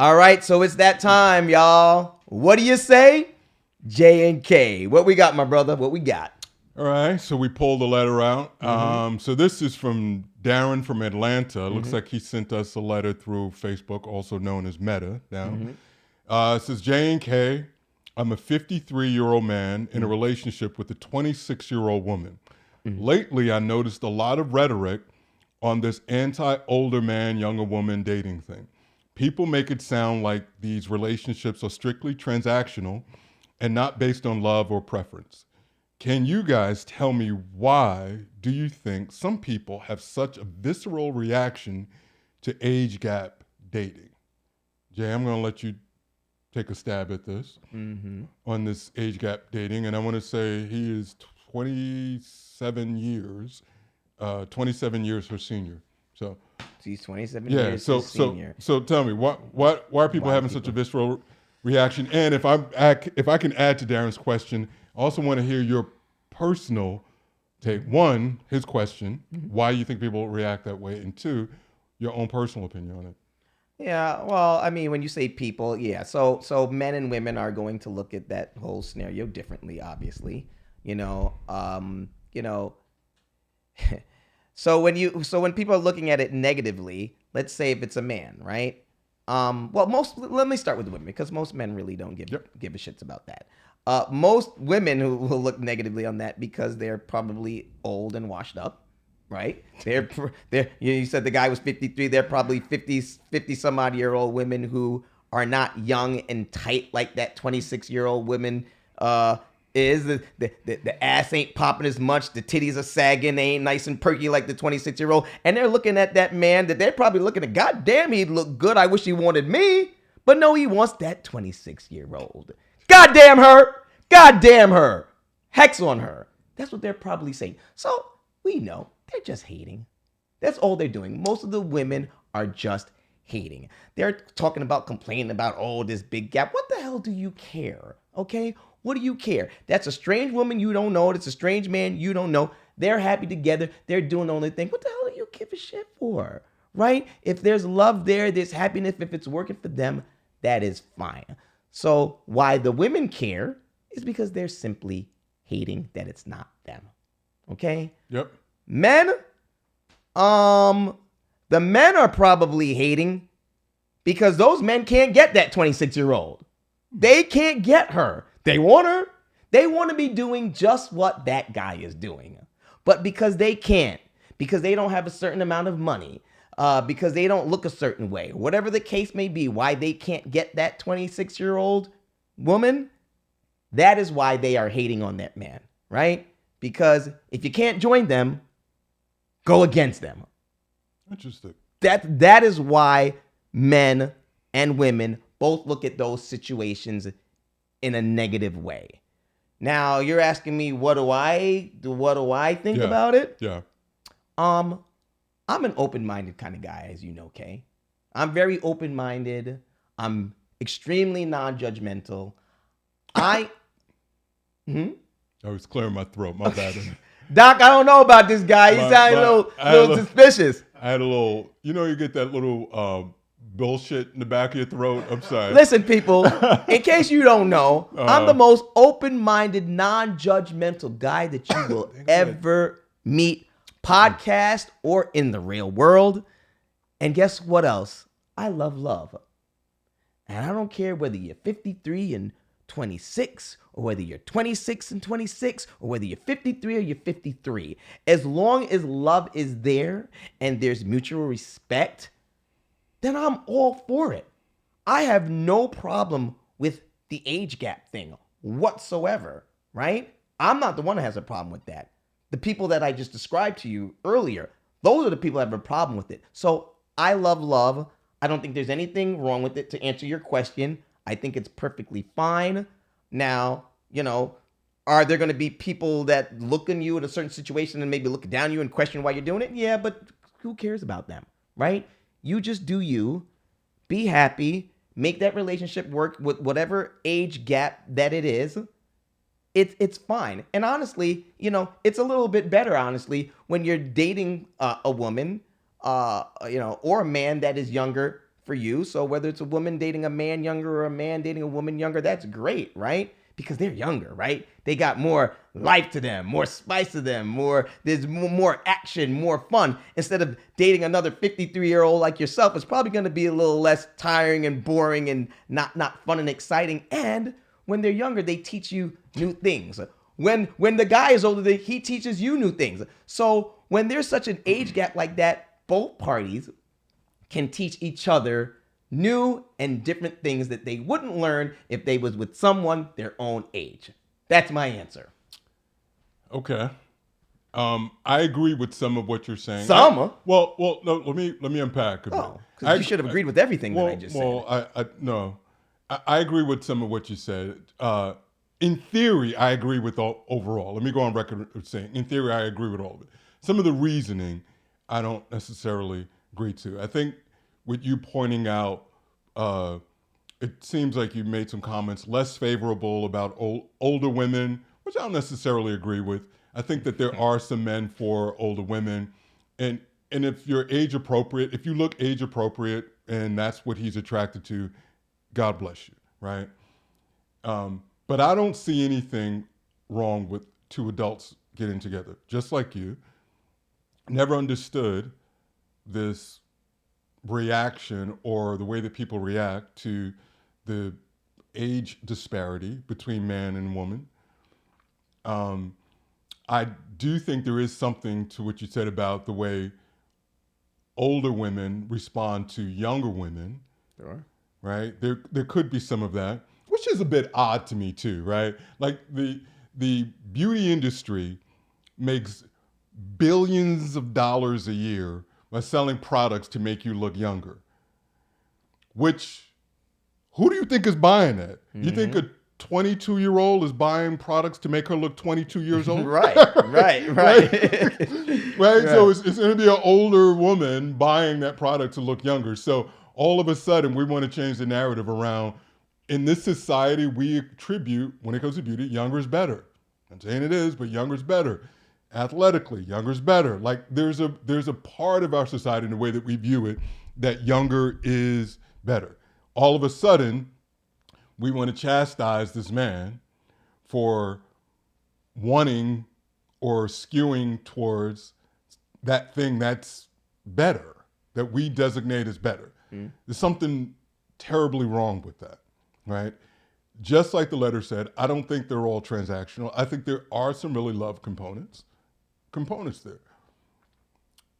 All right, so it's that time, y'all. What do you say? J and K. What we got, my brother? What we got? All right, so we pulled the letter out. So this is from Darren from Atlanta. Looks like he sent us a letter through Facebook, also known as Meta now. It says, J and K, I'm a 53-year-old man in a relationship with a 26-year-old woman. Lately, I noticed a lot of rhetoric on this anti-older man, younger woman dating thing. People make it sound like these relationships are strictly transactional and not based on love or preference. Can you guys tell me why do you think some people have such a visceral reaction to age gap dating? Jay, I'm going to let you take a stab at this on this age gap dating. And I want to say he is 27 years her senior. So He's 27 years his senior. So tell me, why are people having such a visceral reaction? And if I can add to Darren's question, I also want to hear your personal take. One, his question, why you think people react that way, and two, your own personal opinion on it. Yeah, well, I mean, when you say people, yeah, so men and women are going to look at that whole scenario differently, obviously. So when people are looking at it negatively, let's say if it's a man, right? Let me start with the women because most men really don't give a shit about that. Most women who will look negatively on that because they're probably old and washed up, right? You said the guy was 53. They're probably 50 some odd year old women who are not young and tight like that 26-year-old woman is. The ass ain't popping as much. The titties are sagging. They ain't nice and perky like the 26-year-old. And they're looking at that man that they're probably looking at, God damn, he'd look good. I wish he wanted me. But no, he wants that 26-year-old. God damn her. God damn her. Hex on her. That's what they're probably saying. So we know they're just hating. That's all they're doing. Most of the women are just hating. They're talking about, complaining about, oh, this big gap. What the hell do you care? Okay? What do you care? That's a strange woman you don't know. That's a strange man you don't know. They're happy together. They're doing the only thing. What the hell do you give a shit for? Right? If there's love there, there's happiness. If it's working for them, that is fine. So why the women care is because they're simply hating that it's not them. Okay? Yep. Men, the men are probably hating because those men can't get that 26-year-old. They can't get her. They want her. They want to be doing just what that guy is doing. But because they can't, because they don't have a certain amount of money, because they don't look a certain way, whatever the case may be, why they can't get that 26-year-old woman, that is why they are hating on that man, right? Because if you can't join them, go against them. Interesting. That is why men and women both look at those situations in a negative way. Now, you're asking me, what do I think about it? Yeah. I'm an open-minded kind of guy, as you know, Kay. I'm very open-minded. I'm extremely non-judgmental. I was clearing my throat. My bad. Doc, I don't know about this guy. He sounded a little suspicious. I had a little, you get that little bullshit in the back of your throat. I'm sorry. Listen, people, in case you don't know, I'm the most open-minded, non-judgmental guy that you will ever meet, podcast or in the real world. And guess what else? I love love. And I don't care whether you're 53 and 26, or whether you're 26 and 26, or whether you're 53 or you're 53. As long as love is there and there's mutual respect, then I'm all for it. I have no problem with the age gap thing whatsoever, right? I'm not the one that has a problem with that. The people that I just described to you earlier, those are the people that have a problem with it. So I love love. I don't think there's anything wrong with it. To answer your question, I think it's perfectly fine. Now, are there going to be people that look in you in a certain situation and maybe look down you and question why you're doing it? Yeah, but who cares about them, right? You just do you, be happy, make that relationship work with whatever age gap that it is. It's fine. And honestly, it's a little bit better, honestly, when you're dating a woman, or a man that is younger for you. So whether it's a woman dating a man younger or a man dating a woman younger, that's great, right? Because they're younger, right? They got more life to them, more spice to them, there's more action, more fun. Instead of dating another 53-year-old like yourself, it's probably going to be a little less tiring and boring and not fun and exciting. And when they're younger, they teach you new things. When the guy is older, he teaches you new things. So when there's such an age gap like that, both parties can teach each other new and different things that they wouldn't learn if they was with someone their own age. That's my answer. Okay. I agree with some of what you're saying. Some? Well, no, let me unpack a bit. Oh, because you should have agreed with everything that I just said. No. I agree with some of what you said. In theory, I agree with overall. Let me go on record of saying, in theory, I agree with all of it. Some of the reasoning, I don't necessarily agree to. I think with you pointing out, it seems like you made some comments less favorable about older women, which I don't necessarily agree with. I think that there are some men for older women, and if you're age appropriate, if you look age appropriate, and that's what he's attracted to, God bless you, right? But I don't see anything wrong with two adults getting together, just like you. Never understood this reaction or the way that people react to the age disparity between man and woman. I do think there is something to what you said about the way older women respond to younger women. Sure. Right? There could be some of that, which is a bit odd to me too, right? Like the beauty industry makes billions of dollars a year by selling products to make you look younger. Which, who do you think is buying that? Mm-hmm. You think a 22-year-old is buying products to make her look 22 years old? Right. Right? So it's going to be an older woman buying that product to look younger. So all of a sudden, we want to change the narrative around, in this society, we attribute, when it comes to beauty, younger is better. I'm saying it is, but younger is better. Athletically, younger is better. Like there's a part of our society in the way that we view it that younger is better. All of a sudden, we want to chastise this man for wanting or skewing towards that thing that's better, that we designate as better. Mm. There's something terribly wrong with that, right? Just like the letter said, I don't think they're all transactional. I think there are some really love components there.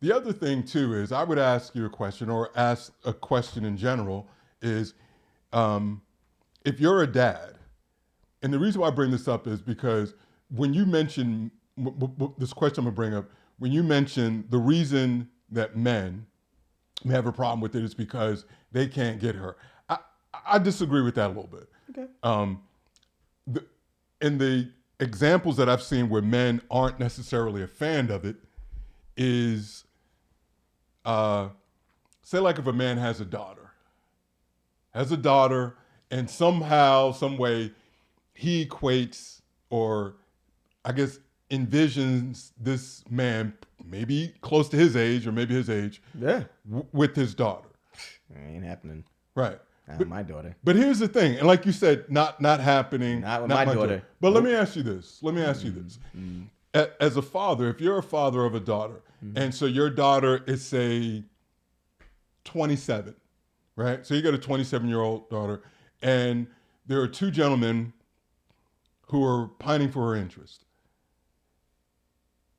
The other thing too is I would ask you a question, or ask a question in general, is if you're a dad, and the reason why I bring this up is because when you mention, this question I'm gonna bring up, when you mention the reason that men may have a problem with it is because they can't get her. I disagree with that a little bit. Okay. In the examples that I've seen where men aren't necessarily a fan of it is, say like if a man has a daughter, and somehow, some way, he equates, or I guess envisions this man, maybe close to his age or maybe his age, with his daughter. It ain't happening. Right. Not my daughter. But here's the thing, and like you said, not happening. Not with my daughter. But let me ask you this. As a father, if you're a father of a daughter, and so your daughter is, say, 27, right? So you got a 27-year-old daughter, and there are two gentlemen who are pining for her interest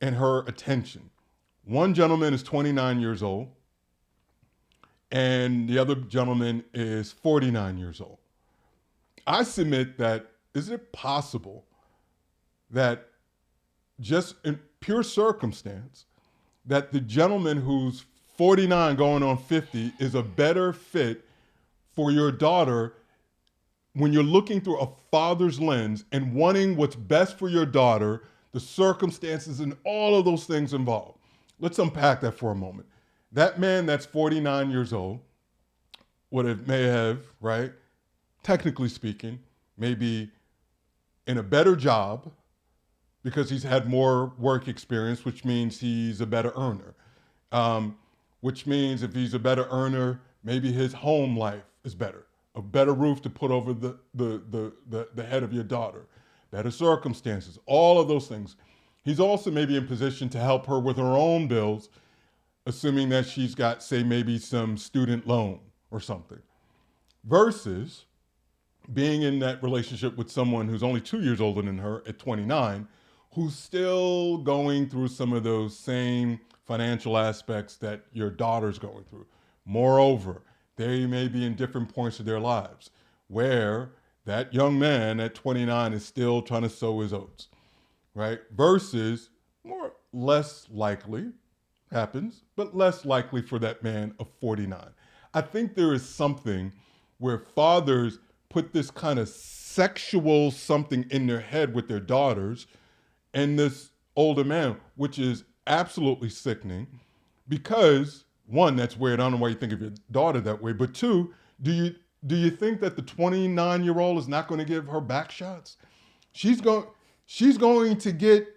and her attention. One gentleman is 29 years old, and the other gentleman is 49 years old. I submit that, is it possible that just in pure circumstance, that the gentleman who's 49 going on 50 is a better fit for your daughter when you're looking through a father's lens and wanting what's best for your daughter, the circumstances and all of those things involved? Let's unpack that for a moment. That man that's 49 years old may have, right, technically speaking, maybe in a better job because he's had more work experience, which means he's a better earner. Which means if he's a better earner, Maybe his home life is better. A better roof to put over the head of your daughter. Better circumstances. All of those things. He's also maybe in position to help her with her own bills, assuming that she's got, say, maybe some student loan or something. Versus being in that relationship with someone who's only 2 years older than her at 29, who's still going through some of those same financial aspects that your daughter's going through. Moreover, they may be in different points of their lives where that young man at 29 is still trying to sow his oats, right? Versus less likely, happens, but less likely for that man of 49. I think there is something where fathers put this kind of sexual something in their head with their daughters and this older man, which is absolutely sickening because, one, that's weird. I don't know why you think of your daughter that way, but two, do you think that the 29-year-old is not going to give her back shots? She's going to get,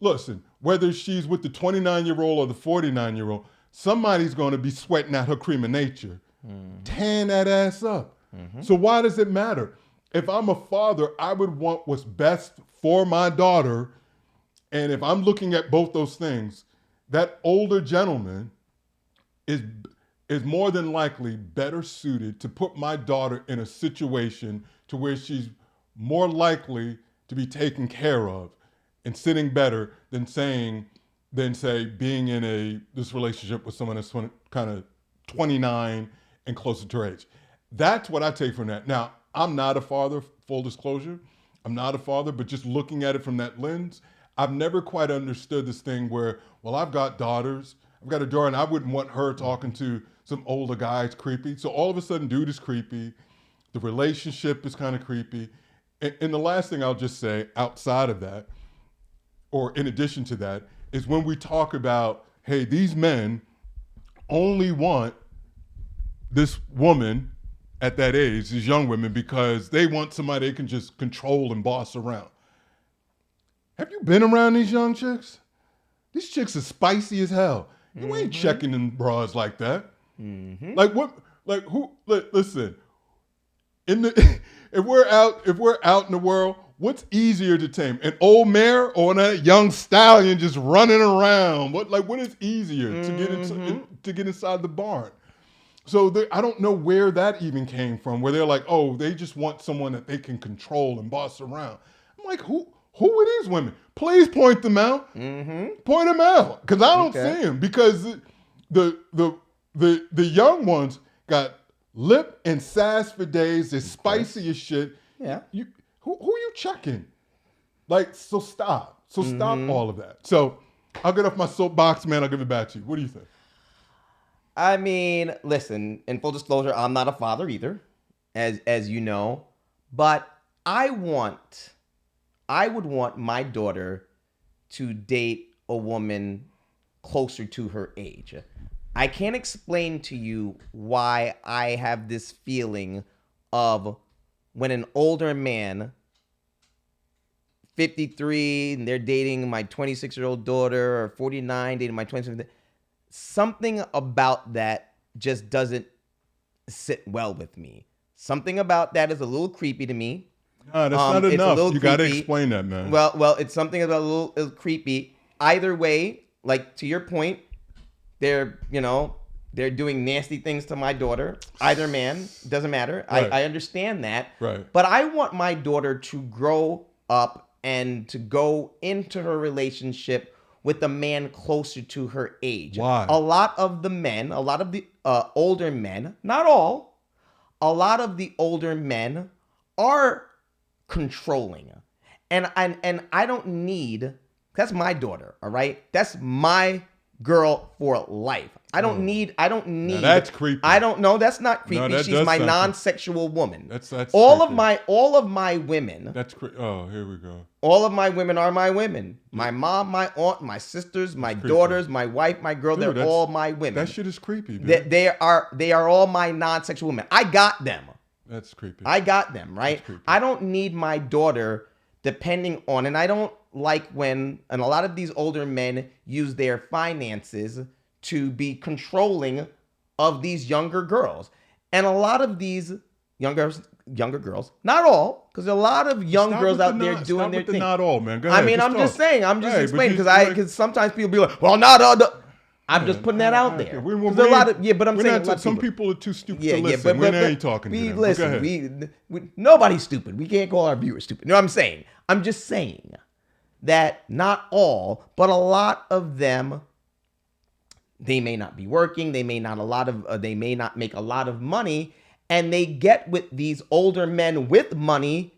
listen, whether she's with the 29-year-old or the 49-year-old, somebody's going to be sweating out her cream of nature, tearing that ass up. So why does it matter? If I'm a father, I would want what's best for my daughter. And if I'm looking at both those things, that older gentleman is more than likely better suited to put my daughter in a situation to where she's more likely to be taken care of and sitting better than say being in this relationship with someone that's kind of 29 and closer to her age. That's what I take from that. Now, I'm not a father, full disclosure. I'm not a father, but just looking at it from that lens, I've never quite understood this thing where, well, I've got daughters. I've got a daughter, and I wouldn't want her talking to some older guy. It's creepy. So all of a sudden, dude is creepy. The relationship is kind of creepy. And the last thing I'll just say outside of that, or in addition to that, is when we talk about, hey, these men only want this woman at that age, these young women, because they want somebody they can just control and boss around. Have you been around these young chicks? These chicks are spicy as hell. You ain't checking them bras like that. Like what? Like who? Listen. If we're out in the world, what's easier to tame? An old mare or a young stallion just running around? What is easier to get inside the barn? So I don't know where that even came from, where they're like, oh, they just want someone that they can control and boss around. I'm like, who are these women? Please point them out. Point them out, because I don't see them. Because the young ones got lip and sass for days. They're spicy as shit. Yeah. Who are you checking? Like, so stop. So stop all of that. So I'll get off my soapbox, man. I'll give it back to you. What do you think? I mean, listen, in full disclosure, I'm not a father either, as you know, but I would want my daughter to date a woman closer to her age. I can't explain to you why I have this feeling of when an older man, 53, and they're dating my 26-year-old daughter, or 49 dating my 26-year-old, something about that just doesn't sit well with me. Something about that is a little creepy to me. That's not enough. You got to explain that, man. Well, it's something about a little creepy. Either way, like to your point, they're doing nasty things to my daughter. Either man, doesn't matter. Right. I understand that. Right. But I want my daughter to grow up and to go into her relationship with a man closer to her age. Why? A lot of the older men, not all, a lot of the older men are controlling. And I don't need, that's my daughter, all right? That's my girl for life. I don't need. Now that's creepy. I don't know. That's not creepy. No, She's my non-sexual woman. That's all creepy. All of my women. That's oh, here we go. All of my women are my women. My mom, my aunt, my sisters, my daughters, my wife, my girl. Dude, they're all my women. That shit is creepy, dude. They are all my non-sexual women. I got them. That's creepy. I got them, right? I don't need my daughter depending on, and I don't like when, and a lot of these older men use their finances to be controlling of these younger girls. And a lot of these younger girls, not all, because a lot of young Stop girls with the out there not- doing stop their with the thing. not all, man. Go I ahead. mean, I'm talk. just saying, I'm just Hey, but explaining you- because sometimes people be like, well, not all the. I'm just putting that out there. There's a lot of but I'm saying some people are too stupid to yeah, listen. but we ain't talking to them. Listen, Go ahead. we nobody's stupid. We can't call our viewers stupid. You know what I'm saying? I'm just saying that not all, but a lot of them, they may not be working. They may not they may not make a lot of money, and they get with these older men with money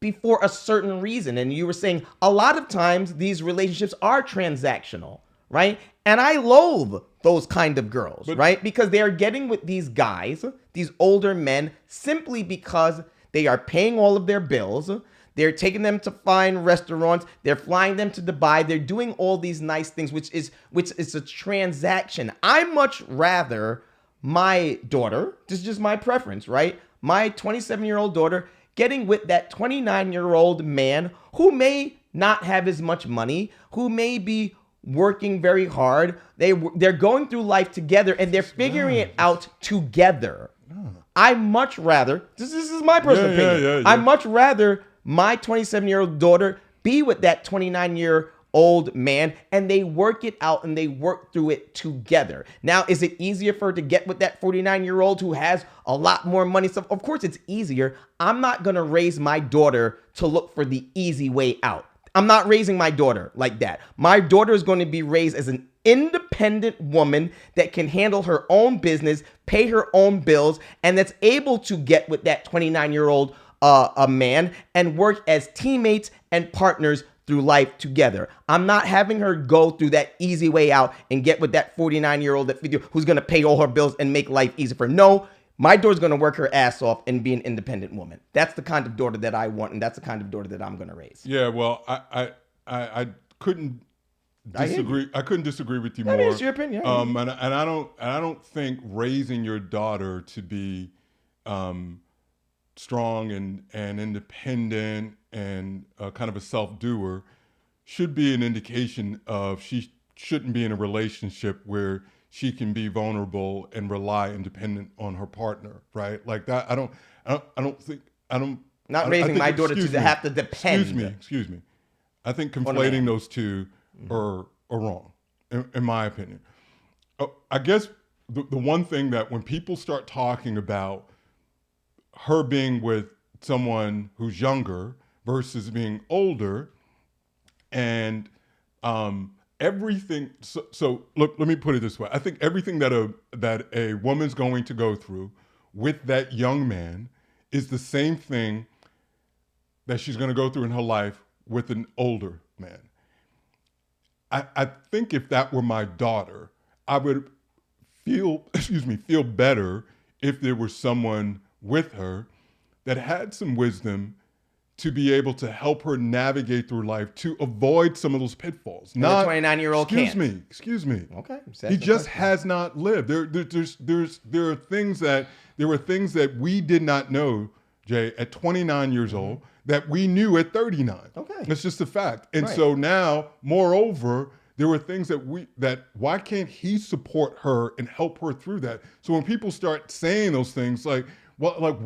before a certain reason. And you were saying a lot of times these relationships are transactional, right? And I loathe those kind of girls, right? Because they are getting with these guys, these older men, simply because they are paying all of their bills. They're taking them to fine restaurants. They're flying them to Dubai. They're doing all these nice things, which is a transaction. I much rather my daughter, this is just my preference, right? My 27-year-old daughter getting with that 29-year-old man who may not have as much money, who may be working very hard. They're going through life together and they're figuring it out together. I much rather, this is my personal opinion. Yeah. I much rather my 27-year-old daughter be with that 29-year-old man and they work it out and they work through it together. Now, is it easier for her to get with that 49-year-old who has a lot more money? So, of course, it's easier. I'm not going to raise my daughter to look for the easy way out. I'm not raising my daughter like that. My daughter is going to be raised as an independent woman that can handle her own business, pay her own bills, and that's able to get with that 29-year-old a man and work as teammates and partners through life together. I'm not having her go through that easy way out and get with that 49-year-old who's going to pay all her bills and make life easy for her. No, my daughter's going to work her ass off and be an independent woman. That's the kind of daughter that I want, and that's the kind of daughter that I'm going to raise. Yeah, well, I couldn't disagree. I couldn't disagree with you more. That is your opinion. And I don't think raising your daughter to be strong and independent and kind of a self-doer should be an indication of she shouldn't be in a relationship where she can be vulnerable and rely independent on her partner, right? Like that. I don't think. Not raising my daughter to have to depend. Excuse me. I think conflating those two are wrong, in my opinion. I guess the one thing that when people start talking about her being with someone who's younger versus being older, and everything. So look, let me put it this way. I think everything that a woman's going to go through with that young man is the same thing that she's going to go through in her life with an older man. I think if that were my daughter, I would feel better if there was someone with her that had some wisdom to be able to help her navigate through life to avoid some of those pitfalls. Not the 29-year-old can't. Excuse me. Okay. He just has not lived. There are things that we did not know, Jay, at 29 years old that we knew at 39. Okay. It's just a fact. And so now, moreover, there were things that why can't he support her and help her through that? So when people start saying those things like, well, like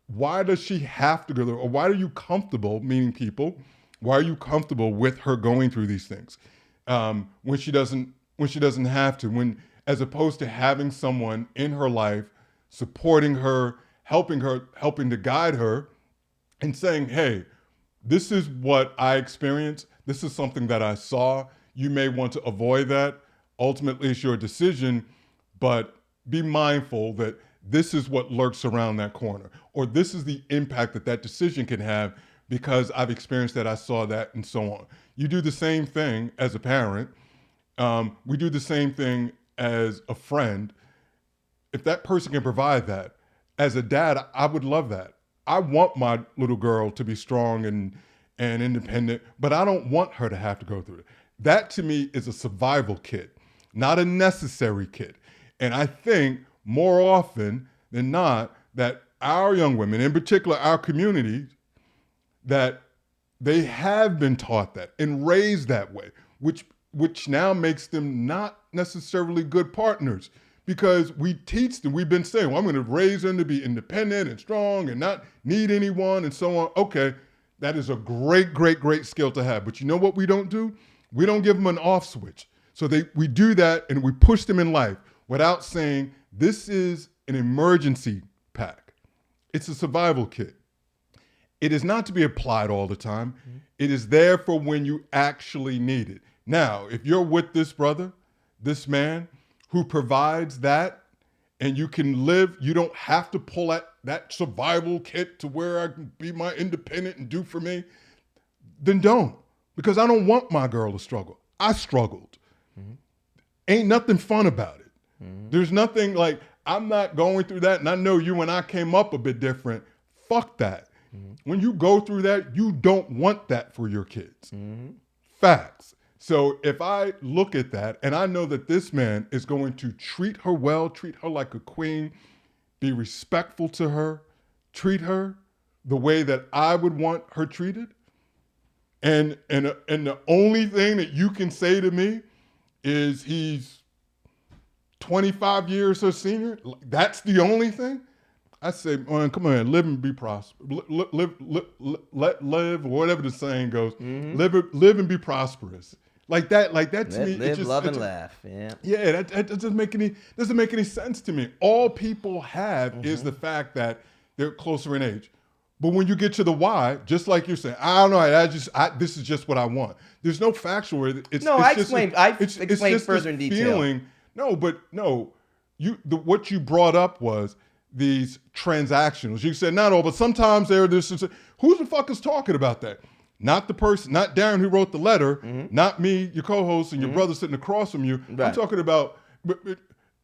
why does she have to go there? Or why are you comfortable, meaning people, why are you comfortable with her going through these things when she doesn't have to, as opposed to having someone in her life supporting her, helping to guide her and saying, hey, this is what I experienced. This is something that I saw. You may want to avoid that. Ultimately, it's your decision, but be mindful that this is what lurks around that corner, or this is the impact that decision can have because I've experienced that, I saw that, and so on. You do the same thing as a parent. We do the same thing as a friend. If that person can provide that, as a dad, I would love that. I want my little girl to be strong and independent, but I don't want her to have to go through it. That to me is a survival kit, not a necessary kit. And I think more often than not that our young women, in particular our community, that they have been taught that and raised that way, which now makes them not necessarily good partners because we teach them. We've been saying, well, I'm going to raise them to be independent and strong and not need anyone and so on. Okay, that is a great, great, great skill to have. But you know what we don't do? We don't give them an off switch. So we do that and we push them in life without saying, this is an emergency pack. It's a survival kit. It is not to be applied all the time. Mm-hmm. It is there for when you actually need it. Now, if you're with this brother, this man who provides that, and you can live, you don't have to pull at that survival kit to where I can be my independent and do for me, then don't. Because I don't want my girl to struggle. I struggled. Mm-hmm. Ain't nothing fun about it. Mm-hmm. There's nothing like, I'm not going through that, and I know you and I came up a bit different. Fuck that. Mm-hmm. When you go through that, you don't want that for your kids. Mm-hmm. Facts. So if I look at that and I know that this man is going to treat her well, treat her like a queen, be respectful to her, treat her the way that I would want her treated, and the only thing that you can say to me is he's 25 years her senior, that's the only thing, I say, man, come on, live and be prosperous. Live, or whatever the saying goes. Mm-hmm. Live and be prosperous. Like that to me. Live, love, and laugh. Yeah. Yeah, that doesn't make any sense to me. All people have is the fact that they're closer in age. But when you get to the why, just like you're saying, I don't know, this is just what I want. There's no factual. I explained further in detail. Feeling, what you brought up was these transactionals. You said not all, but sometimes they're this. Who the fuck is talking about that? Not the person, not Darren who wrote the letter, not me, your co-host, and your brother sitting across from you. Right. I'm talking about,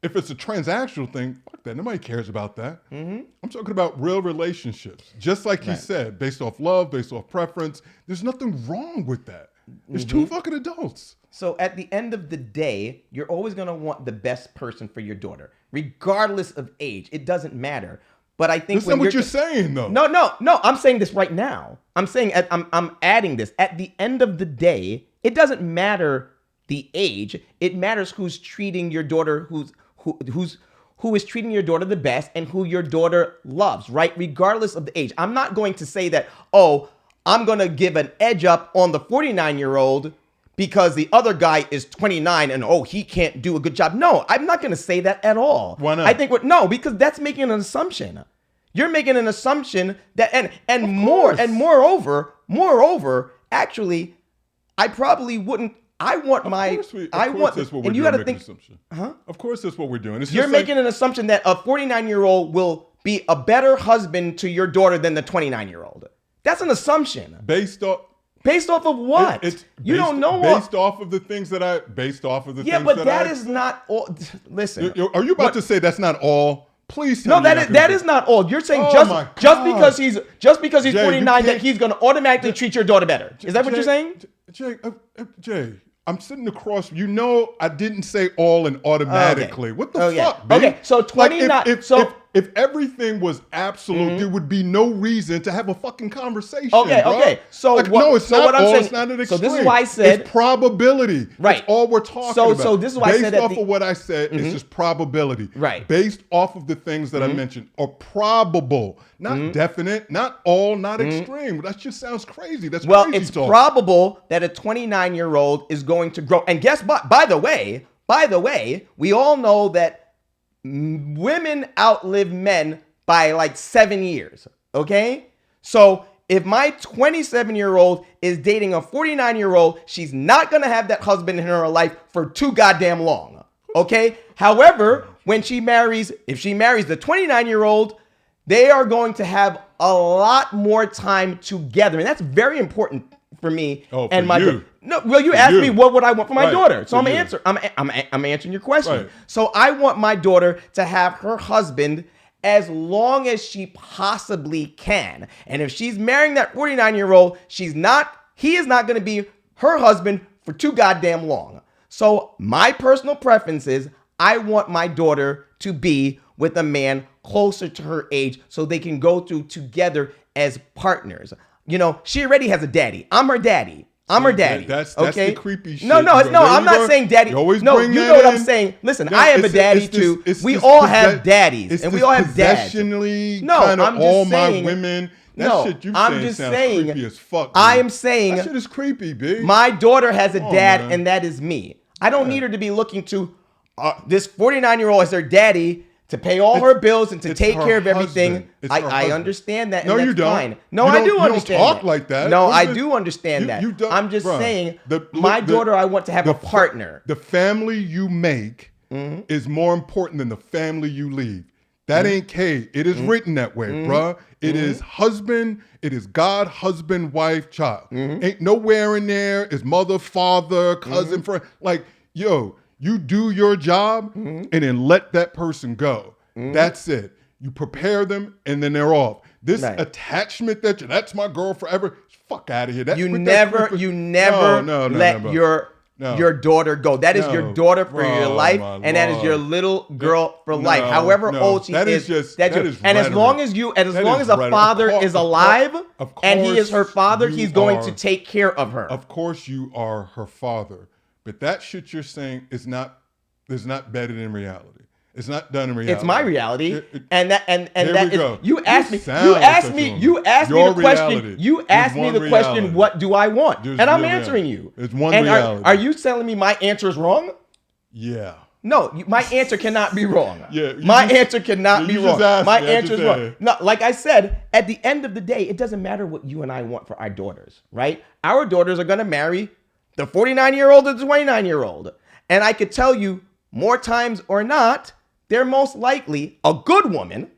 if it's a transactional thing, fuck that. Nobody cares about that. Mm-hmm. I'm talking about real relationships. Just like he said, based off love, based off preference. There's nothing wrong with that. There's two fucking adults. So at the end of the day, you're always going to want the best person for your daughter, regardless of age. It doesn't matter. But I think that's not what you're saying, though. No. I'm saying this right now. I'm saying I'm adding this. At the end of the day, it doesn't matter the age. It matters who's treating your daughter, who is treating your daughter the best, and who your daughter loves, right? Regardless of the age. I'm not going to say that, I'm going to give an edge up on the 49-year-old because the other guy is 29 and, he can't do a good job. No, I'm not going to say that at all. Why not? I think because that's making an assumption. You're making an assumption that, and moreover, actually, I probably wouldn't. I want and you got to think, Of course, that's what we're doing. You're making an assumption that a 49-year-old will be a better husband to your daughter than the 29-year-old. That's an assumption. Based off of what? You don't know. Based off of the things that Yeah, but that is not all. Listen. Are you about to say that's not all? Please tell me. No, that is not all. You're saying just because he's Jay, 49 that he's going to automatically treat your daughter better. Is that what you're saying? Jay, I'm sitting across. I didn't say all and automatically. Okay. What the fuck, babe? Okay, so 29. If everything was absolute, there would be no reason to have a fucking conversation. Okay. So it's not an extreme. So this is why I said it's probability. Right. That's all we're talking about. So this is why I said based off of what I said, it's just probability. Right. Based off of the things that I mentioned are probable, not definite, not all, not extreme. That just sounds crazy. That's crazy it's talk. Probable that a 29-year-old is going to grow. And guess what? By the way, we all know that women outlive men by like 7 years, okay? So if my 27-year-old is dating a 49-year-old, she's not going to have that husband in her life for too goddamn long, okay? However, if she marries the 29-year-old, they are going to have a lot more time together. And that's very important for me and my daughter. No, well, you asked me what would I want for my daughter. So I'm answering your question. Right. So I want my daughter to have her husband as long as she possibly can. And if she's marrying that 49-year-old, he is not going to be her husband for too goddamn long. So my personal preference is I want my daughter to be with a man closer to her age so they can go through together as partners. She already has a daddy. I'm her daddy. I'm her daddy. That's okay? the creepy shit. No, I'm not saying daddy. You always no, bring you that know what I'm in. saying. Listen, No, I am a it's daddy this- too. it's We this all have daddies, it's and we this all have dads. possessionally No, kind of I'm just all saying, my women. That no, shit you I'm saying just sounds saying, creepy as fuck. I dude. am saying that shit is creepy, B. my daughter has a Come on, dad, man. and that is me. I don't need her to be looking to this 49-year-old as her daddy to pay all her bills and to take care of everything. I understand that. No, and you that's don't. fine. No, You I don't- do you don't understand talk that. like that. No, What I is do understand that. you don't- I'm just bruh, saying, look, daughter, I want to have a partner. The family you make is more important than the family you leave. That ain't K. It is written that way, bruh. It is husband. It is God, husband, wife, child. Ain't nowhere in there is mother, father, cousin, friend. Like, yo, you do your job and then let that person go. That's it. You prepare them and then they're off. This attachment that's my girl forever. Fuck out of here. You never let your daughter go. That is your daughter for your life, and that is your little girl for life. However old she is, and as long as a father is alive and he is her father, he's going to take care of her. Of course, you are her father, but that shit you're saying is not bedded in reality. It's not done in reality. It's my reality, and that go. You asked me the question. You asked me the question. What do I want? And I'm answering you. It's one and reality. Are you telling me my answer is wrong? Yeah. No, my answer cannot be wrong. Yeah, my answer cannot be wrong. My answer is wrong. said. No, like I said, at the end of the day, it doesn't matter what you and I want for our daughters, right? Our daughters are going to marry the 49-year-old or the 29-year-old. And I could tell you more times or not, they're most likely a good woman.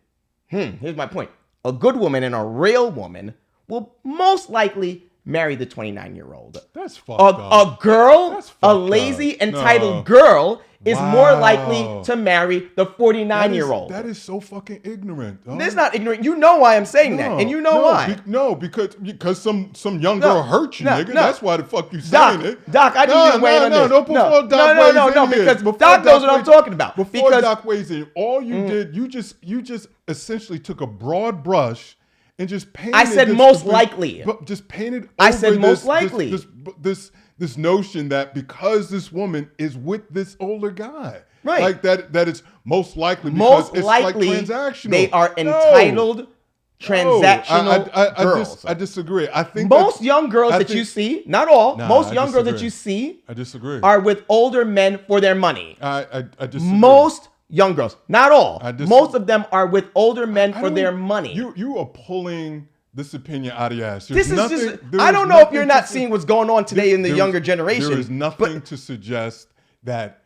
Here's my point. A good woman and a real woman will most likely marry the 29-year-old. That's fucked up. A girl, a lazy, entitled girl is more likely to marry the 49-year-old. That is so fucking ignorant. Dog. That's not ignorant. You know why I'm saying that, and you know why. Because some young girl hurt you, nigga. That's why the fuck you saying it. Doc, I need you to weigh in on this. No, because Doc knows what I'm talking about. Before Doc weighs in, all you did, you just essentially took a broad brush and just painted. I said most likely. Just painted. I said most likely. This notion that because this woman is with this older guy, right? Like that it's most likely because most likely like transactional. They are entitled transactional girls. I disagree. I think most young girls that you see, not all, most young girls that you see, I disagree, are with older men for their money. I disagree. Most young girls, not all, most of them are with older men for their money. You are pulling this opinion out of your ass. I don't know if you're not seeing what's going on today in the younger generation. There is nothing to suggest that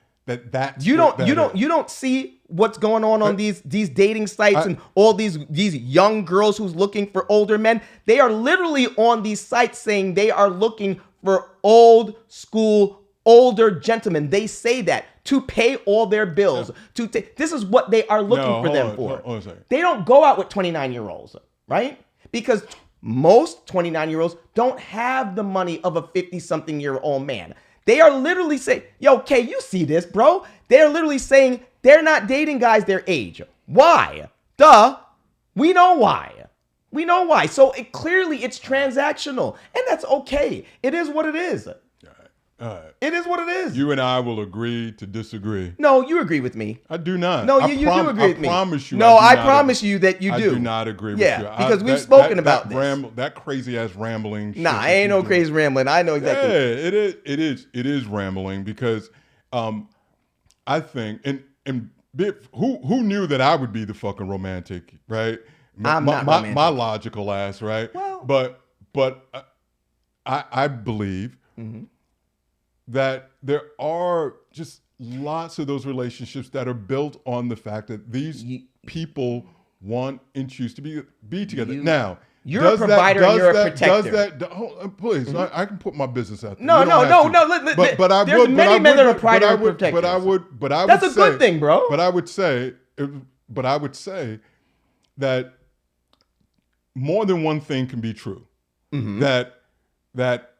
you don't see what's going on these dating sites and all these young girls who's looking for older men. They are literally on these sites saying they are looking for old school, older gentlemen. They say that to pay all their bills. This is what they are looking for them for. Hold on a second. They don't go out with 29-year-olds, right? Because most 29-year-olds don't have the money of a 50-something-year-old man. They are literally saying, yo, Kay, you see this, bro? They're literally saying they're not dating guys their age. Why? Duh. We know why. We know why. So clearly it's transactional, and that's okay. It is what it is. All right. It is what it is. You and I will agree to disagree. No, you agree with me. I do not. No, you do agree with me. I promise you. No, I promise you that you do. I do not agree with you. Yeah, because we've spoken about this. That crazy ass rambling. Nah, I ain't no crazy rambling. I know exactly. Yeah, it is rambling because I think and who knew that I would be the fucking romantic, right? I'm not romantic. My logical ass, right? Well, but I believe that there are just lots of those relationships that are built on the fact that these people want and choose to be together. Now, you're a provider and you're a protector. Please, I can put my business out there. No. But I there's many men that are providers and protectors. But I would That's a good thing, bro. But I would say that more than one thing can be true. That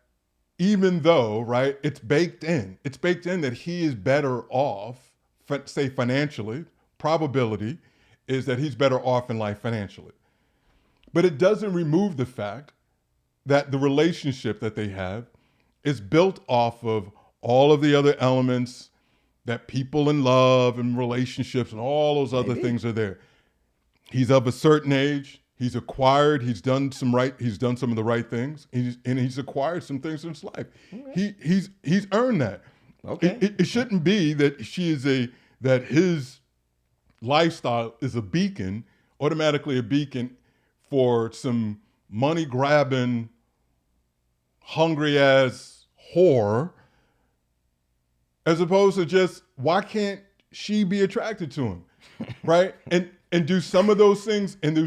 even though, right, it's baked in that he is better off, say financially, probability is that he's better off in life financially. But it doesn't remove the fact that the relationship that they have is built off of all of the other elements that people in love and relationships and all those other things are there. He's of a certain age. He's acquired. He's done some of the right things. He's acquired some things in his life. Okay. He's earned that. Okay. It shouldn't be that that his lifestyle is a beacon, automatically a beacon for some money grabbing, hungry ass whore, as opposed to just, why can't she be attracted to him, right? And do some of those things, and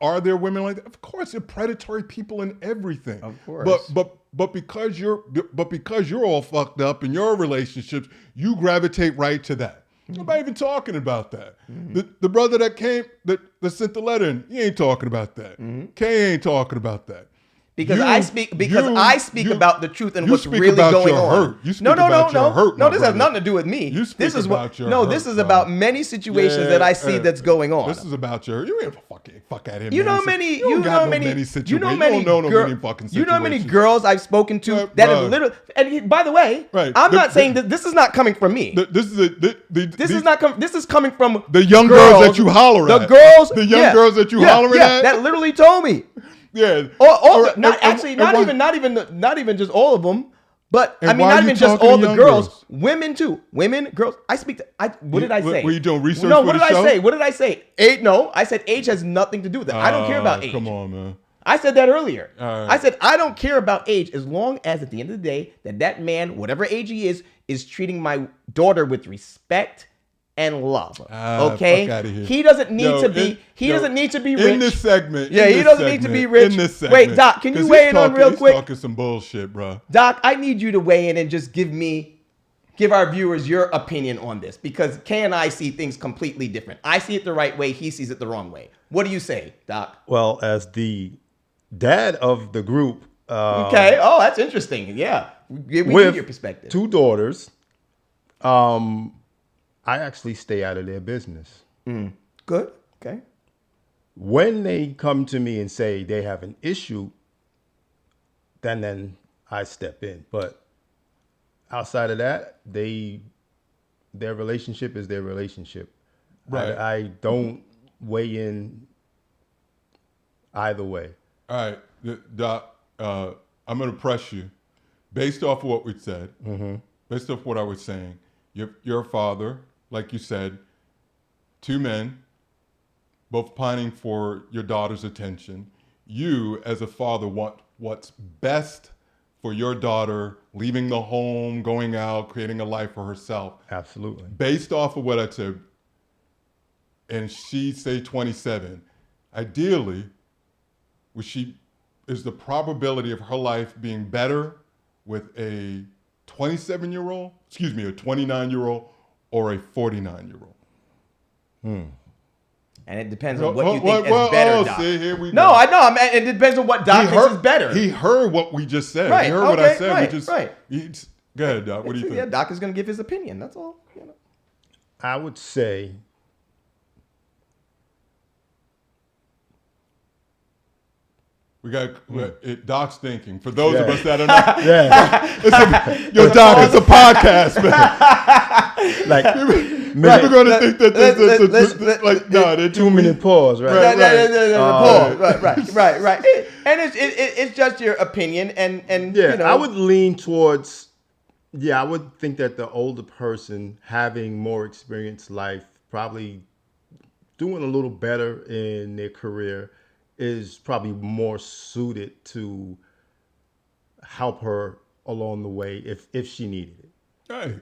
are there women like that? Of course, there are predatory people in everything. Of course. But because you're all fucked up in your relationships, you gravitate right to that. Nobody even talking about that. The brother that sent the letter in, he ain't talking about that. Kay ain't talking about that. Because I speak about the truth and what's really going on. No, this has nothing to do with me. This is about many situations that I see that's going on. This is about you ain't fuck at him. You know many girls I've spoken to that have literally. And by the way, I'm not saying that this is not coming from me. This is coming from the young girls that you holler at. The young girls that you holler at. That literally told me. Yeah. Not even just all of them, but I mean, not even just all the girls, women too. Women, girls. What did I say? Were you doing research? No, what did I say? What did I say? I said age has nothing to do with that. I don't care about age. Come on, man. I said that earlier. I said I don't care about age as long as at the end of the day that man, whatever age he is treating my daughter with respect and love. Okay, he doesn't need to be. He doesn't need to be rich in this segment. Yeah, he doesn't need to be rich. In this segment. Wait, Doc, can you weigh in on real quick? He's talking some bullshit, bro. Doc, I need you to weigh in and just give our viewers your opinion on this, because Kay and I see things completely different. I see it the right way. He sees it the wrong way. What do you say, Doc? Well, as the dad of the group, okay. Oh, that's interesting. Yeah, we need your perspective. 2 daughters. I actually stay out of their business. Good. Okay. When they come to me and say they have an issue, then I step in. But outside of that, their relationship is their relationship. Right. I don't weigh in either way. All right, Doc, I'm going to press you. Based off of what we said, based off what I was saying, you're a father. Like you said, 2 men, both pining for your daughter's attention. You, as a father, want what's best for your daughter, leaving the home, going out, creating a life for herself. Absolutely. Based off of what I said, and she say 27, ideally, is the probability of her life being better with a 27-year-old, a 29-year-old, or a 49-year-old. And it depends on what you think is better, Doc. See, here we go. No, I know. It depends on what Doc thinks is better. He heard what we just said. Right. He heard what I said. Right. Go ahead, Doc. What do you think? Yeah, Doc is going to give his opinion. That's all. I would say we got Doc's thinking. For those of us that are not, Doc, it's a podcast, man. Like, maybe we're going to think that this 2-minute pause, right? Right. And it's just your opinion, and yeah, I would lean towards. Yeah, I would think that the older person having more experienced life, probably doing a little better in their career, is probably more suited to help her along the way if she needed it. Right.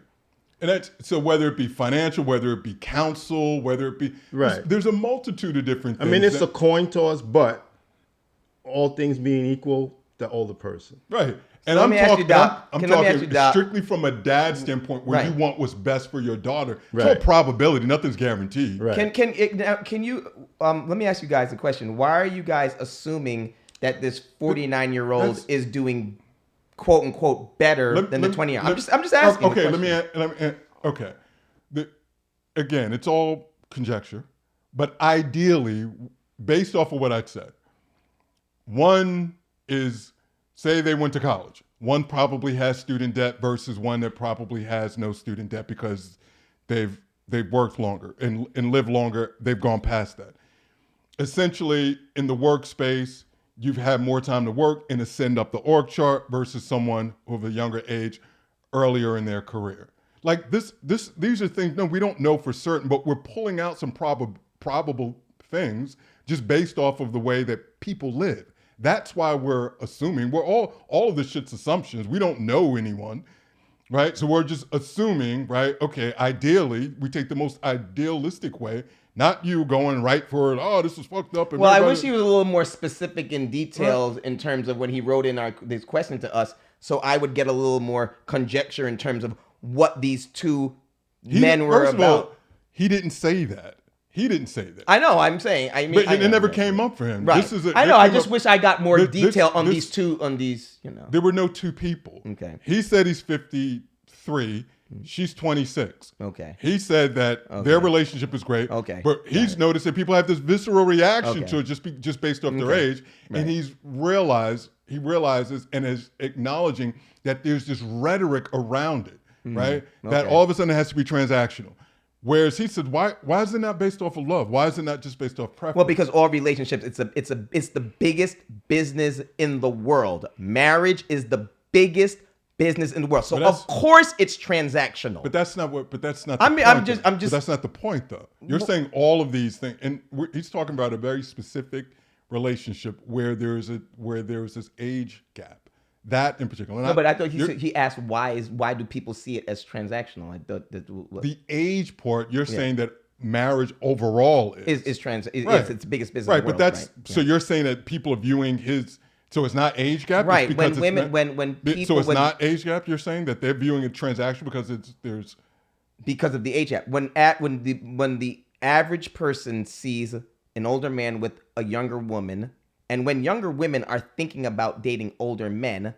And so whether it be financial, whether it be counsel, whether it be there's a multitude of different things. I mean, it's a coin toss, but all things being equal, the older person. Right. And I'm talking strictly from a dad standpoint, where you want what's best for your daughter. It's all probability. Nothing's guaranteed. Right. Can you let me ask you guys a question. Why are you guys assuming that this 49-year-old is doing quote unquote better than the 20-year-old? I'm just asking. Okay, again, it's all conjecture, but ideally, based off of what I said, one is, say they went to college. one probably has student debt versus one that probably has no student debt because they've worked longer and lived longer. They've gone past that. Essentially, in the workspace, you've had more time to work and ascend up the org chart versus someone of a younger age earlier in their career. Like these are things, no, we don't know for certain, but we're pulling out some probable things just based off of the way that people live. That's why we're assuming. We're all of this shit's assumptions. We don't know anyone, right? So we're just assuming, right? Okay, ideally, we take the most idealistic way, not you going right for it. Oh, this is fucked up. And well, I wish he was a little more specific in details in terms of when he wrote in this question to us, so I would get a little more conjecture in terms of what these two men were first about. Of all, he didn't say that. He didn't say that. I know. I'm saying. I mean, but it never came up for him. Right. I know. I just wish I got more detail on these two. On these, you know. There were no two people. Okay. He said he's 53. She's 26. Okay. He said that their relationship is great. Okay. But he's noticed that people have this visceral reaction to it just based off their age, and he realizes and is acknowledging that there's this rhetoric around it, right? That all of a sudden it has to be transactional. Whereas he said, why is it not based off of love? Why is it not just based off preference? Well, because all relationships, it's the biggest business in the world. Marriage is the biggest business in the world. So of course it's transactional. But that's not what. But that's not. I'm just. But that's not the point, though. You're saying all of these things, and he's talking about a very specific relationship where there's this age gap. That in particular. No, but I thought he asked why do people see it as transactional? Like the age part. You're saying that marriage overall is it's the biggest business. Right, in the world, but that's right? so you're saying that people are viewing his. So it's not age gap, right? When people, so it's not age gap. You're saying that they're viewing it transactional because of the age gap. When the average person sees an older man with a younger woman, and when younger women are thinking about dating older men,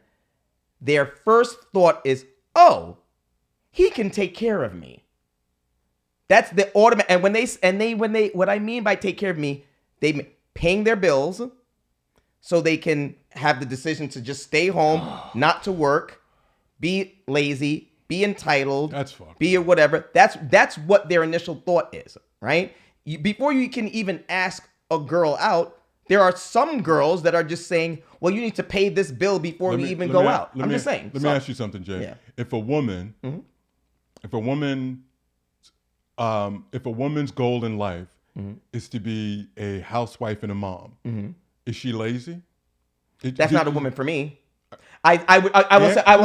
their first thought is, "Oh, he can take care of me." That's the automatic. And when they what I mean by take care of me, they paying their bills. So they can have the decision to just stay home, not to work, be lazy, be entitled, be whatever. That's what their initial thought is, right? Before you can even ask a girl out, there are some girls that are just saying, "Well, you need to pay this bill before we even go out." I'm just saying. Let me ask you something, Jay. Yeah. If a woman's goal in life is to be a housewife and a mom. Is she lazy? That's not a woman for me. I will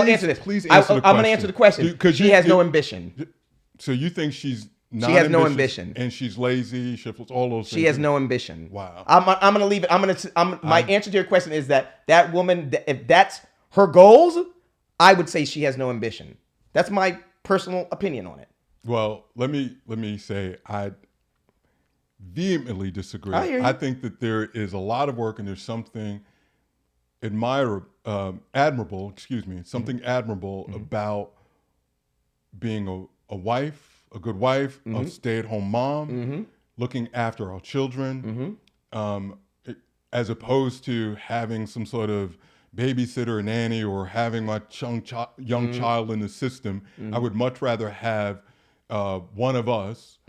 answer this. Please answer the question. I'm going to answer the question. She has no ambition. So you think she has no ambition, and she's lazy, shiftless, all those things. She has no ambition. Wow. I'm going to leave it. My answer to your question is that woman, if that's her goals, I would say she has no ambition. That's my personal opinion on it. Well, let me say I vehemently disagree. I hear you. I think that there is a lot of work and there's something admirable about being a wife, a good wife, a stay-at-home mom, looking after our children, as opposed to having some sort of babysitter or nanny or having my young child in the system. I would much rather have one of us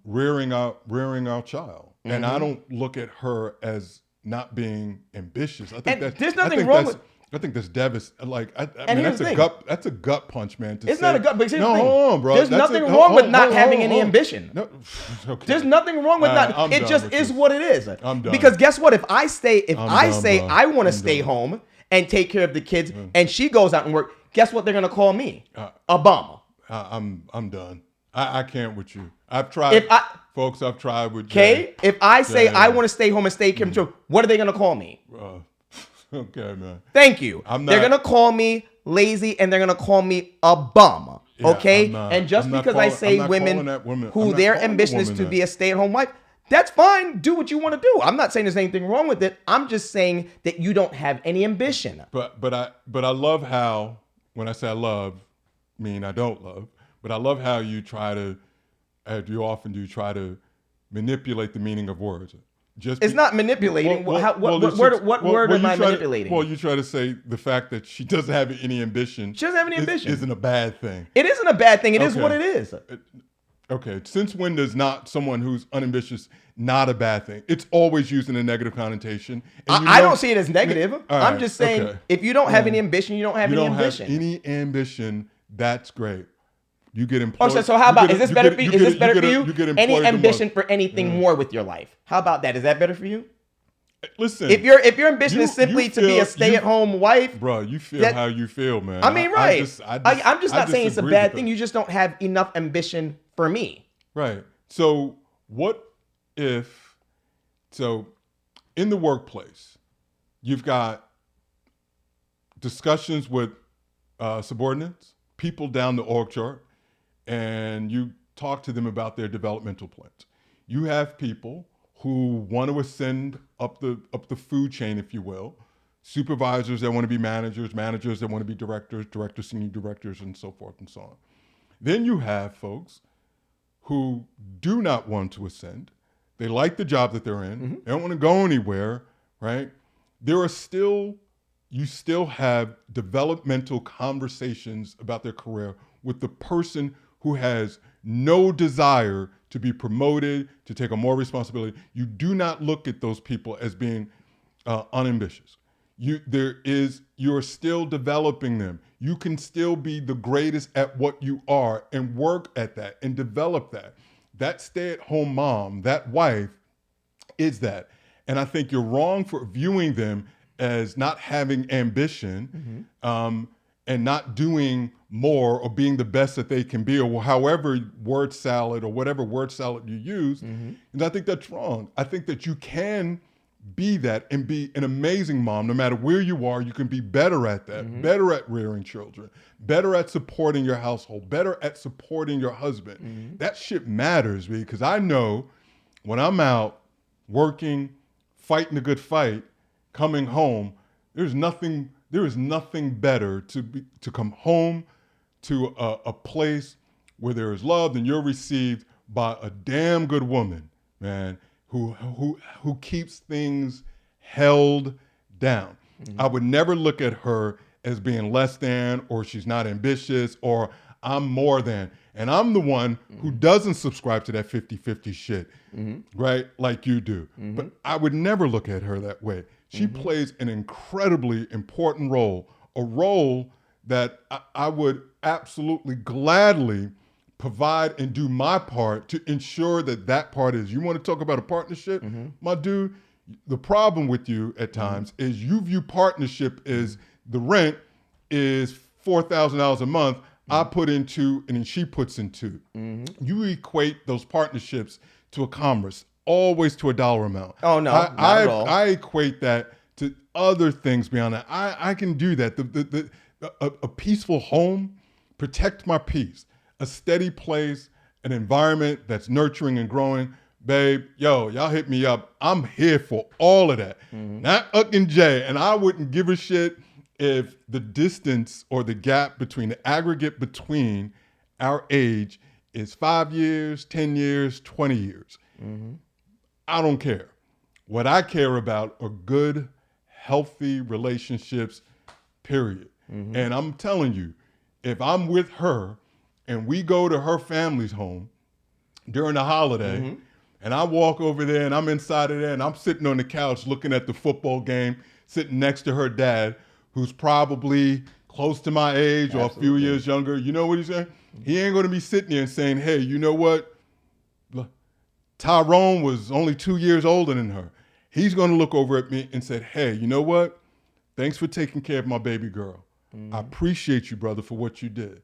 rearing our child, and I don't look at her as not being ambitious. I think there's nothing wrong with. I think that's devastating. Like, I mean, that's a gut punch, man. It's not a gut, but no, hold on, bro. There's nothing wrong with not having any ambition. No, okay. There's nothing wrong with not. It just is what it is. I'm done. Because guess what? If I say I want to stay home and take care of the kids, and she goes out and work, guess what? They're gonna call me a bum. I'm done. I can't with you. I've tried, folks. I've tried with Jay. If I say I want to stay home and stay care of children, what are they gonna call me? Okay, man. Thank you. They're gonna call me lazy, and they're gonna call me a bum. Okay, and just because I say women who their ambition is to be a stay-at-home wife, that's fine. Do what you want to do. I'm not saying there's anything wrong with it. I'm just saying that you don't have any ambition. But I love how, when I say I love, mean I don't love. But I love how you try to, as you often do, try to manipulate the meaning of words. It's not manipulating. What word am I manipulating? You try to say the fact that she doesn't have any ambition. She doesn't have any ambition. Isn't a bad thing. It isn't a bad thing. It is what it is. Okay. Since when does not someone who's unambitious not a bad thing? It's always used in a negative connotation. I don't see it as negative. I'm just saying if you don't have any ambition, you don't have any ambition. Have any ambition, that's great. You get employed. So how about, is this better for you? Is this better for you? You get any ambition for anything more with your life? How about that? Is that better for you? Listen, if your ambition is simply to be a stay-at-home wife, bro, you feel how you feel, man. I mean, right? I'm just not saying it's a bad thing. You just don't have enough ambition for me. Right. So what if? So in the workplace, you've got discussions with subordinates, people down the org chart, and you talk to them about their developmental plans. You have people who want to ascend up the food chain, if you will, supervisors that want to be managers, managers that want to be directors, directors, senior directors, and so forth and so on. Then you have folks who do not want to ascend. They like the job that they're in. Mm-hmm. They don't want to go anywhere, right? You still have developmental conversations about their career with the person who has no desire to be promoted, to take on more responsibility. You do not look at those people as being unambitious. You're still developing them. You can still be the greatest at what you are and work at that and develop that. That stay-at-home mom, that wife, is that. And I think you're wrong for viewing them as not having ambition, and not doing more or being the best that they can be, or however word salad or whatever word salad you use. And I think that's wrong. I think that you can be that and be an amazing mom. No matter where you are, you can be better at that, better at rearing children, better at supporting your household, better at supporting your husband. That shit matters, because I know when I'm out working, fighting a good fight, coming home, there is nothing better to come home to a place where there is love and you're received by a damn good woman, man, who keeps things held down. I would never look at her as being less than, or she's not ambitious, or I'm more than. And I'm the one who doesn't subscribe to that 50-50 shit, right? Like you do. But I would never look at her that way. She plays an incredibly important role, a role that I would absolutely gladly provide and do my part to ensure that part is. You want to talk about a partnership, my dude? The problem with you at times is you view partnership as the rent is $4,000 a month. I put in two, and then she puts in two. You equate those partnerships to a commerce, always to a dollar amount. Oh no, not at all. I equate that to other things beyond that. I can do that. A peaceful home, protect my peace. A steady place, an environment that's nurturing and growing. Babe, y'all hit me up. I'm here for all of that. Not Uck and Jay, and I wouldn't give a shit if the distance or the gap between the aggregate between our age is 5 years, 10 years, 20 years. I don't care. What I care about are good, healthy relationships, period. And I'm telling you, if I'm with her and we go to her family's home during the holiday, and I walk over there and I'm inside of there and I'm sitting on the couch looking at the football game, sitting next to her dad, who's probably close to my age or a few years younger, you know what he's saying? He ain't going to be sitting there and saying, hey, you know what? Tyrone was only 2 years older than her. He's going to look over at me and say, hey, you know what? Thanks for taking care of my baby girl. I appreciate you, brother, for what you did.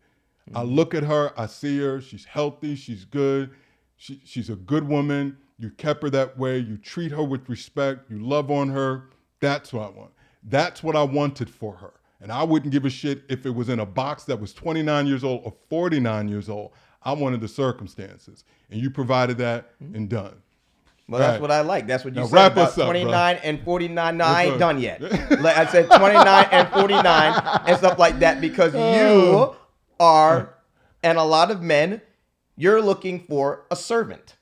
I look at her, I see her, she's healthy, she's good. She's a good woman. You kept her that way. You treat her with respect. You love on her. That's what I want. That's what I wanted for her. And I wouldn't give a shit if it was in a box that was 29 years old or 49 years old. I wanted the circumstances. And you provided that and done. Well, that's what I like. That's what you now said wrap about us up, 29 and 49. No, I ain't done yet. Like I said 29 and 49 and stuff like that, because you are, and a lot of men, you're looking for a servant.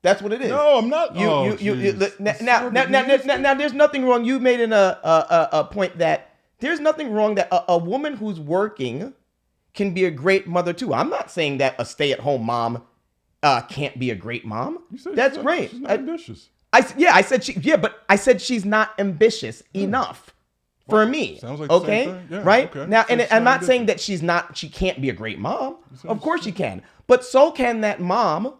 That's what it is. No, I'm not. Now, there's nothing wrong. You made a point that there's nothing wrong that a woman who's working can be a great mother too. I'm not saying that a stay-at-home mom can't be a great mom. That's great. She's not ambitious. But I said she's not ambitious enough for me. Sounds like the okay, same thing. Yeah, right okay. now, So and she's I'm not not saying ambitious. that she can't be a great mom. Of course she can, but so can that mom.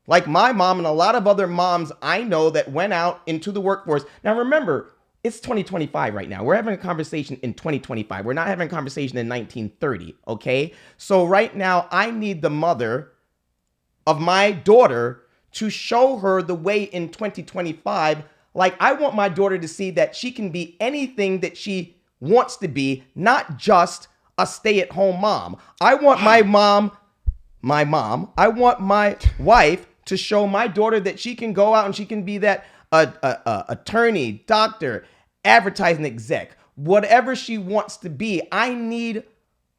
Like my mom and a lot of other moms I know that went out into the workforce. Now remember, it's 2025 right now. We're having a conversation in 2025. We're not having a conversation in 1930, okay? So right now, I need the mother of my daughter to show her the way in 2025. Like, I want my daughter to see that she can be anything that she wants to be, not just a stay-at-home mom. I want I want my wife to show my daughter that she can go out and she can be that attorney, doctor, advertising exec, whatever she wants to be. I need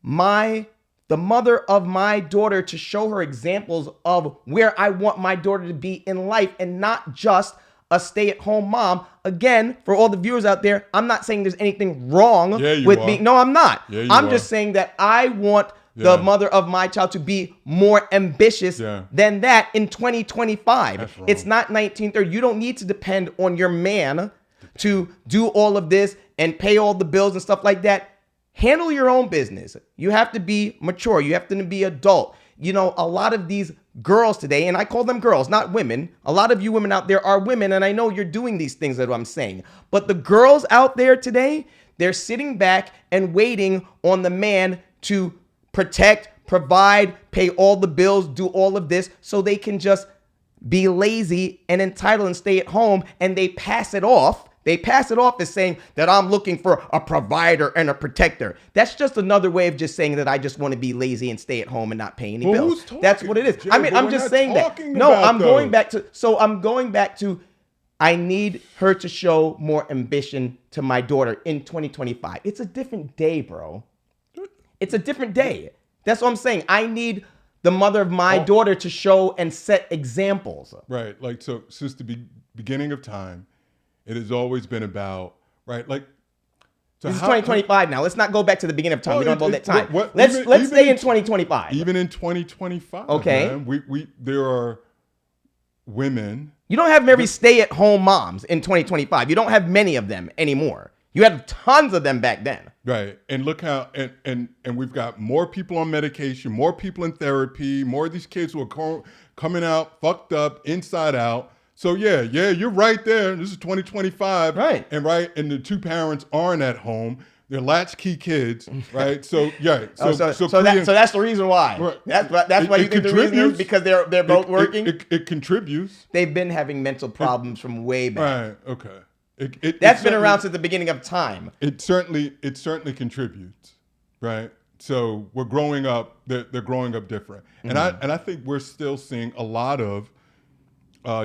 the mother of my daughter to show her examples of where I want my daughter to be in life and not just a stay-at-home mom. Again, for all the viewers out there, I'm not saying there's anything wrong with me. No, I'm not. I'm just saying that I want the mother of my child to be more ambitious than that in 2025. It's not 1930. You don't need to depend on your man to do all of this and pay all the bills and stuff like that. Handle your own business. You have to be mature. You have to be adult. You know, a lot of these girls today, and I call them girls, not women. A lot of you women out there are women, and I know you're doing these things that I'm saying. But the girls out there today, they're sitting back and waiting on the man to protect, provide, pay all the bills, do all of this so they can just be lazy and entitled and stay at home, and they pass it off. They pass it off as saying that I'm looking for a provider and a protector. That's just another way of just saying that I just want to be lazy and stay at home and not pay any bills. That's what it is. Jay, I mean, I'm just saying that. No, I'm going back to, I need her to show more ambition to my daughter in 2025. It's a different day, bro. It's a different day. That's what I'm saying. I need the mother of my daughter to show and set examples. Right. Like, so since the beginning of time, it has always been about, right? Like, so this is 2025 now. Let's not go back to the beginning of time. We don't have all that time. Let's even stay in 2025. Even in 2025, okay. Man, there are women. You don't have very stay-at-home moms in 2025. You don't have many of them anymore. You had tons of them back then. Right. And look how, and we've got more people on medication, more people in therapy, more of these kids who are coming out fucked up, inside out. So yeah, you're right there. This is 2025. Right. And the two parents aren't at home. They're latchkey kids, right? So yeah. So that's the reason why. Right. That's why you think the reason is because they're both working. It contributes. They've been having mental problems from way back. Right. Okay. That's been around since the beginning of time. It certainly contributes, right? So we're growing up. They're growing up different, and I think we're still seeing a lot of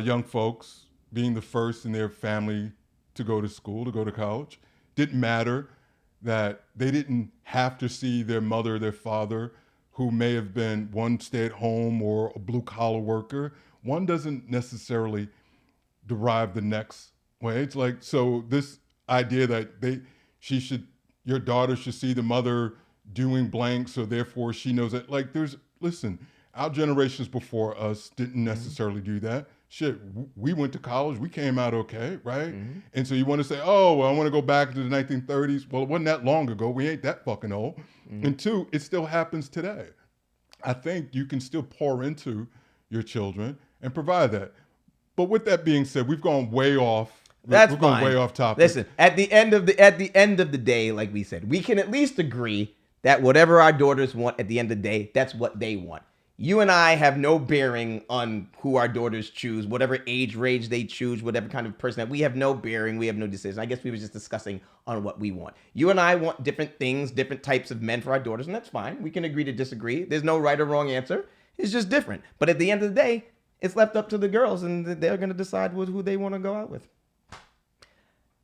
young folks being the first in their family to go to school, to go to college. Didn't matter that they didn't have to see their mother, their father, who may have been one stay-at-home or a blue-collar worker. One doesn't necessarily derive the next way. It's like, so this idea that your daughter should see the mother doing blank, so therefore she knows that. Like, listen, our generations before us didn't necessarily do that. Shit, we went to college, we came out okay, right? Mm-hmm. And so you want to say, oh, well, I want to go back to the 1930s. Well, it wasn't that long ago. We ain't that fucking old. Mm-hmm. And two, it still happens today. I think you can still pour into your children and provide that. But with that being said, we've gone way off. We're going way off topic. Listen, at the end of the day, like we said, we can at least agree that whatever our daughters want at the end of the day, that's what they want. You and I have no bearing on who our daughters choose, whatever age range they choose, whatever kind of person that we have no bearing. We have no decision. I guess we were just discussing on what we want. You and I want different things, different types of men for our daughters, and that's fine. We can agree to disagree. There's no right or wrong answer. It's just different. But at the end of the day, it's left up to the girls, and they're going to decide who they want to go out with.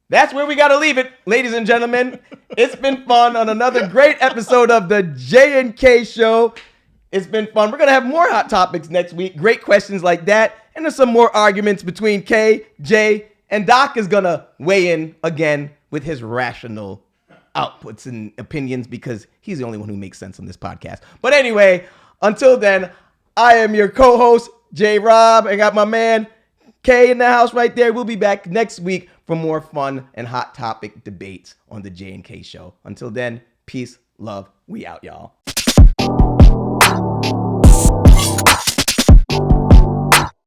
That's where we got to leave it, ladies and gentlemen. It's been fun on another great episode of the J&K Show. It's been fun. We're going to have more hot topics next week. Great questions like that. And there's some more arguments between K, J, and Doc is going to weigh in again with his rational outputs and opinions because he's the only one who makes sense on this podcast. But anyway, until then, I am your co-host, J. Rob. I got my man K in the house right there. We'll be back next week for more fun and hot topic debates on the J and K Show. Until then, peace, love, we out, y'all.